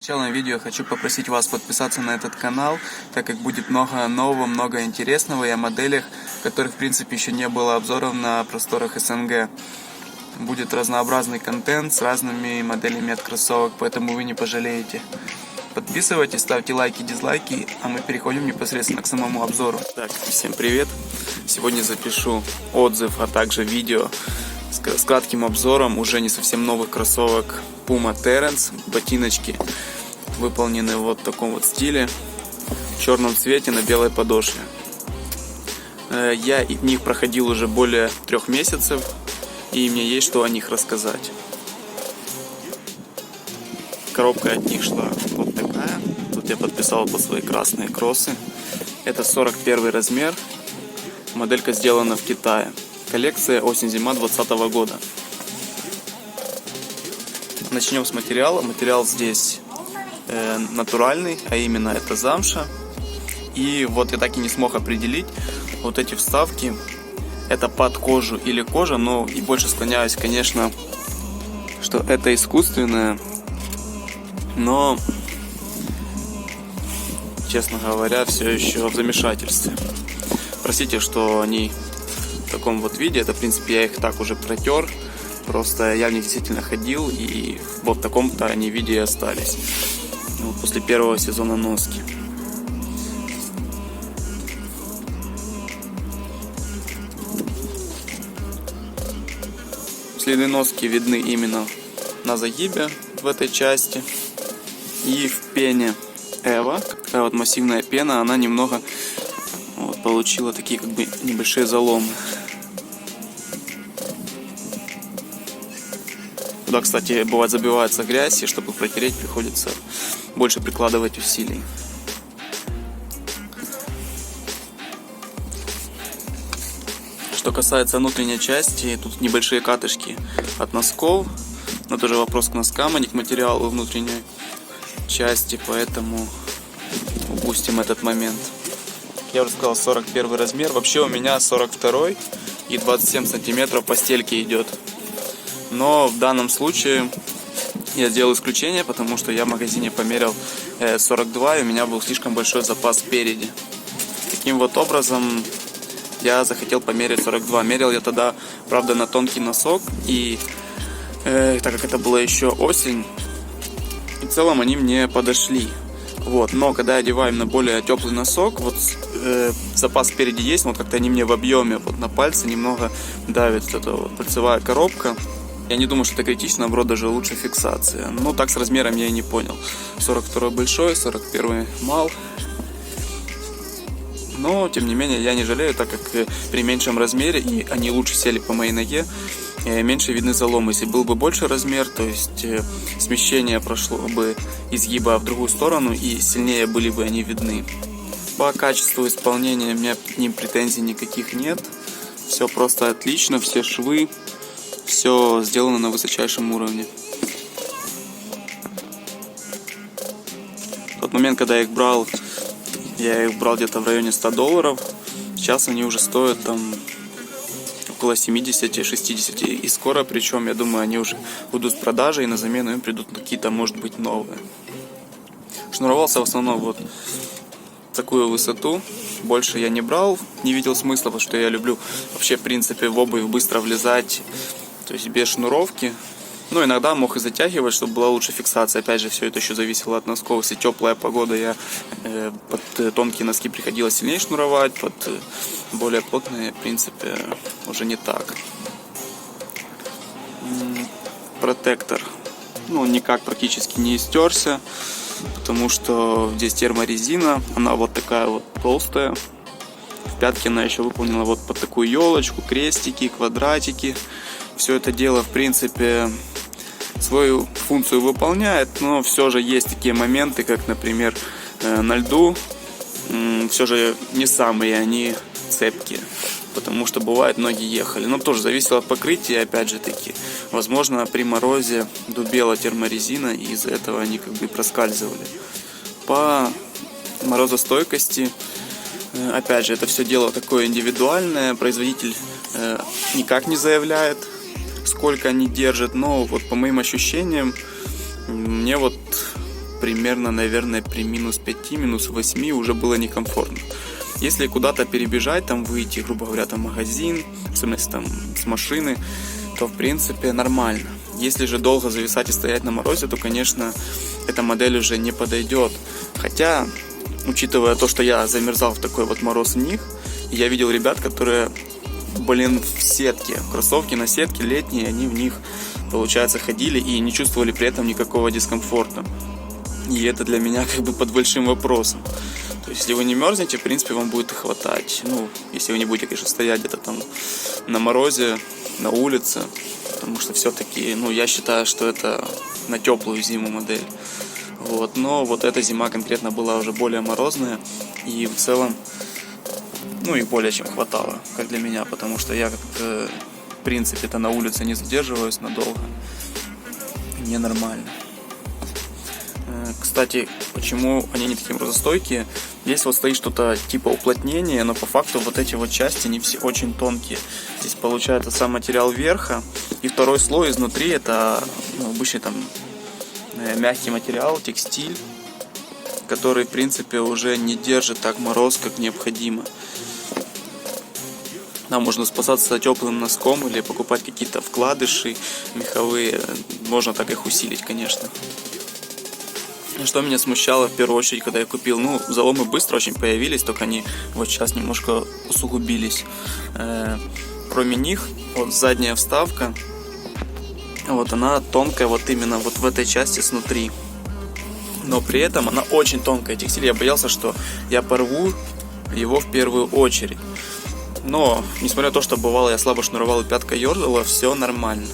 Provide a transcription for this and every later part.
Начало видео я хочу попросить вас подписаться на этот канал, так как будет много нового, много интересного и о моделях, которых в принципе еще не было обзоров на просторах СНГ. Будет разнообразный контент с разными моделями от кроссовок, поэтому вы не пожалеете. Подписывайтесь, ставьте лайки, дизлайки, а мы переходим непосредственно к самому обзору. Так, всем привет! Сегодня запишу отзыв, а также видео с кратким обзором уже не совсем новых кроссовок Puma Terence. Ботиночки выполнены вот в таком вот стиле, в черном цвете на белой подошве. Я в них проходил уже более 3 месяцев, и мне есть что о них рассказать. Коробка от них шла вот такая. Тут я подписал по свои красные кроссы. Это 41 размер. Моделька сделана в Китае. Коллекция осень-зима 2020 года. Начнем с материала. Материал здесь натуральный, а именно это замша. И вот я так и не смог определить вот эти вставки. Это под кожу или кожа, но и больше склоняюсь, конечно, что это искусственное. Но, честно говоря, все еще в замешательстве. Простите, что они в таком вот виде. Это, в принципе, я их так уже протер. Просто я в них действительно ходил, и вот в таком-то они виде и остались. Вот после первого сезона носки. Следы носки видны именно на загибе в этой части. И в пене Эва, такая вот массивная пена, она немного вот, получила такие как бы небольшие заломы. Туда, кстати, бывает забивается грязь, и чтобы протереть, приходится больше прикладывать усилий. Что касается внутренней части, тут небольшие катышки от носков, но тоже вопрос к носкам, а не к материалу внутренней части, поэтому упустим этот момент. Я уже сказал, 41 размер, вообще у меня 42 и 27 сантиметров по стельке идет. Но в данном случае я сделал исключение, потому что я в магазине померил 42, и у меня был слишком большой запас спереди. Таким вот образом я захотел померить 42. Мерил я тогда, правда, на тонкий носок, и так как это была еще осень, и в целом они мне подошли. Вот. Но когда я одеваю на более теплый носок, вот запас спереди есть, но вот как-то они мне в объеме вот на пальцы немного давит вот эта вот пальцевая коробка. Я не думаю, что это критично, наоборот, даже лучше фиксация. Но так с размером я и не понял. 42 большой, 41 мал. Но, тем не менее, я не жалею, так как при меньшем размере, и они лучше сели по моей ноге, меньше видны заломы. Если был бы больше размер, то есть смещение прошло бы изгиба в другую сторону, и сильнее были бы они видны. По качеству исполнения у меня к ним претензий никаких нет. Все просто отлично, все швы. Все сделано на высочайшем уровне. В тот момент, когда я их брал где-то в районе $100. Сейчас они уже стоят там около 70-60. И скоро, причем, я думаю, они уже будут в продаже, и на замену им придут какие-то, может быть, новые. Шнуровался в основном вот такую высоту. Больше я не брал, не видел смысла, потому что я люблю вообще, в принципе, в обувь быстро влезать. То есть без шнуровки. Но иногда мог и затягивать, чтобы была лучше фиксация. Опять же, все это еще зависело от носков. Если теплая погода, я под тонкие носки приходилось сильнее шнуровать. Под более плотные, в принципе, уже не так. Протектор. Ну, никак практически не истерся. Потому что здесь терморезина. Она вот такая вот толстая. В пятке она еще выполнена вот под такую елочку, крестики, квадратики. Все это дело, в принципе, свою функцию выполняет, но все же есть такие моменты, как, например, на льду, все же не самые они цепкие, потому что бывает, ноги ехали. Но тоже зависело от покрытия, опять же таки. Возможно, при морозе дубела терморезина, и из-за этого они как бы проскальзывали. По морозостойкости, опять же, это все дело такое индивидуальное, производитель никак не заявляет, сколько они держат, но вот по моим ощущениям, мне вот примерно, наверное, при минус 5, минус 8 уже было некомфортно. Если куда-то перебежать, там выйти, грубо говоря, там в магазин, особенно если там с машины, то в принципе нормально. Если же долго зависать и стоять на морозе, то, конечно, эта модель уже не подойдет. Хотя, учитывая то, что я замерзал в такой вот мороз в них, я видел ребят, которые, в сетке, кроссовки на сетке летние, они в них, получается, ходили и не чувствовали при этом никакого дискомфорта. И это для меня как бы под большим вопросом. То есть, если вы не мерзнете, в принципе, вам будет и хватать. Если вы не будете, конечно, стоять где-то там на морозе, на улице. Потому что все-таки, я считаю, что это на теплую зиму модель. Но вот эта зима конкретно была уже более морозная. И в целом, их более чем хватало, как для меня. Потому что я как-то, в принципе-то, на улице не задерживаюсь надолго. Ненормально. Кстати, почему они не такие морозостойкие? Здесь вот стоит что-то типа уплотнения, но по факту вот эти вот части, они все очень тонкие. Здесь получается сам материал верха, и второй слой изнутри это обычный там мягкий материал, текстиль, который в принципе уже не держит так мороз, как необходимо. Нам можно спасаться теплым носком или покупать какие-то вкладыши меховые, можно так их усилить, конечно. Что меня смущало в первую очередь, когда я купил, заломы быстро очень появились, только они вот сейчас немножко усугубились. Кроме них, вот задняя вставка, вот она тонкая вот именно вот в этой части снутри. Но при этом она очень тонкая. Текстиль, я боялся, что я порву его в первую очередь. Но, несмотря на то, что бывало, я слабо шнуровал и пятка ерзала, все нормально.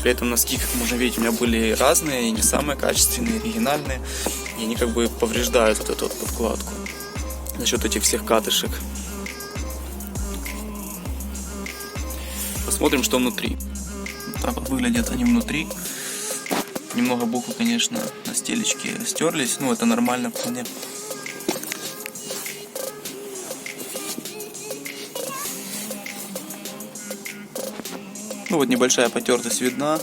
При этом носки, как можно видеть, у меня были разные, и не самые качественные, оригинальные. И они как бы повреждают вот эту вот подкладку за счет этих всех катышек. Посмотрим, что внутри. Вот так вот выглядят они внутри. Немного буквы, конечно, на стелечке стерлись. Это нормально вполне. Вот небольшая потертость видна,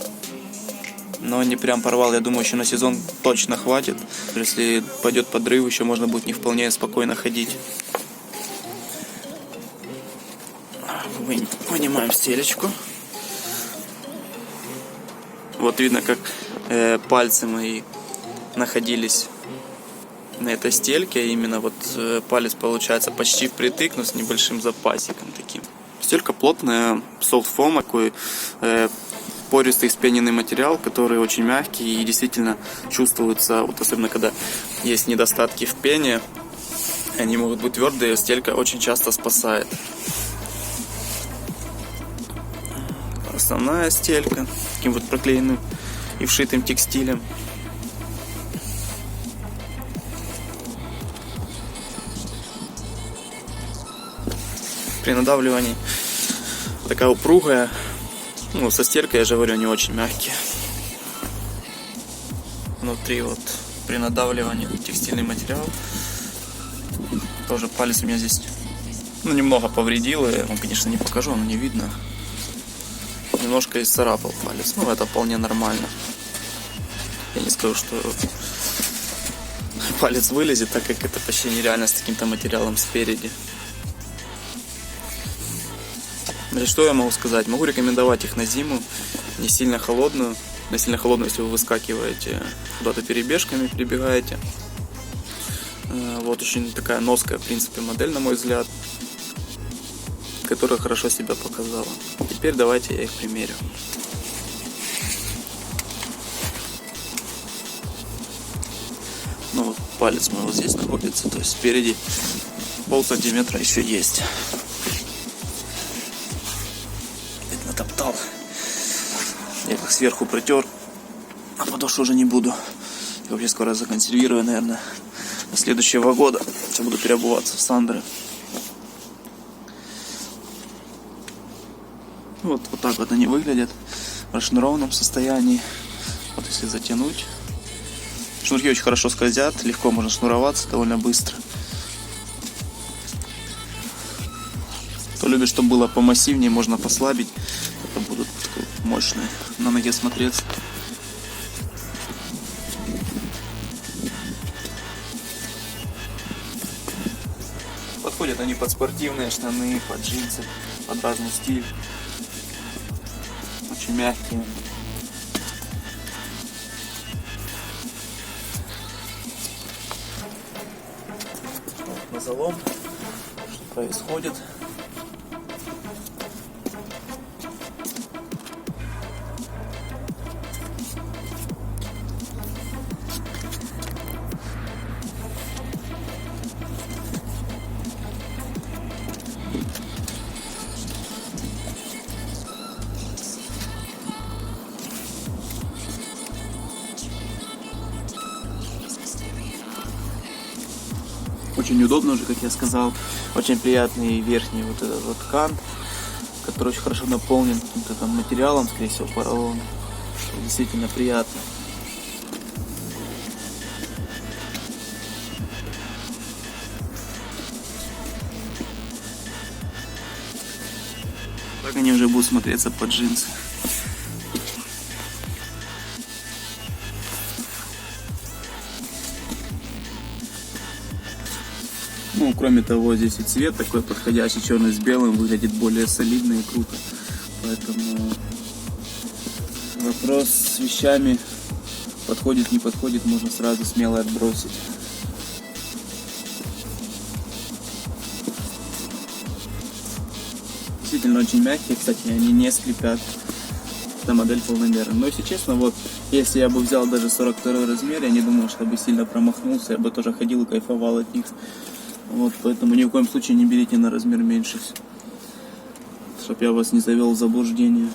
но не прям порвал. Я думаю, еще на сезон точно хватит. Если пойдет подрыв, еще можно будет не вполне спокойно ходить. Вынимаем стелечку. Вот видно, как пальцы мои находились на этой стельке. Именно вот палец получается почти впритык, но с небольшим запасиком таким. Стелька плотная, софт-фом, такой пористый вспененный материал, который очень мягкий и действительно чувствуется, вот особенно когда есть недостатки в пене, они могут быть твердые, стелька очень часто спасает. Основная стелька, таким вот проклеенным и вшитым текстилем. При надавливании такая упругая, со стелькой, я же говорю, не очень мягкие. Внутри вот при надавливании текстильный материал. Тоже палец у меня здесь немного повредил, я вам, конечно, не покажу, оно не видно. Немножко исцарапал палец, это вполне нормально. Я не скажу, что палец вылезет, так как это почти нереально с таким-то материалом спереди. Что я могу сказать? Могу рекомендовать их на зиму, не сильно холодную. Не сильно холодную, если вы выскакиваете куда-то перебежками, прибегаете. Вот очень такая ноская, в принципе, модель, на мой взгляд, которая хорошо себя показала. Теперь давайте я их примерю. Палец мой вот здесь находится, то есть спереди 0,5 сантиметра еще есть. Натоптал. Я их сверху протер, а подошву уже не буду. Я вообще скоро законсервирую, наверное, до следующего года. Сейчас буду переобуваться в сандры. Вот так вот они выглядят в расшнурованном состоянии. Вот если затянуть. Шнурки очень хорошо скользят, легко можно шнуроваться, довольно быстро. Кто любит, чтобы было помассивнее, можно послабить. Это будут мощные на ноге смотреться. подходят они под спортивные штаны, под джинсы, под разный стиль. Очень мягкие. На залом, что происходит. Очень удобно уже, как я сказал. Очень приятный верхний вот этот вот кант, который очень хорошо наполнен каким-то там материалом, скорее всего, поролон. Действительно приятно. Так они уже будут смотреться под джинсы. Ну, кроме того, здесь и цвет такой подходящий, черный с белым, выглядит более солидно и круто. Поэтому вопрос с вещами, подходит, не подходит, можно сразу смело отбросить. Действительно очень мягкие, кстати, они не скрипят. Эта модель полномерная. Но если честно, вот, если я бы взял даже 42 размер, я не думаю, что бы сильно промахнулся, я бы тоже ходил и кайфовал от них. Вот, поэтому ни в коем случае не берите на размер меньше, чтобы я вас не завел в заблуждение.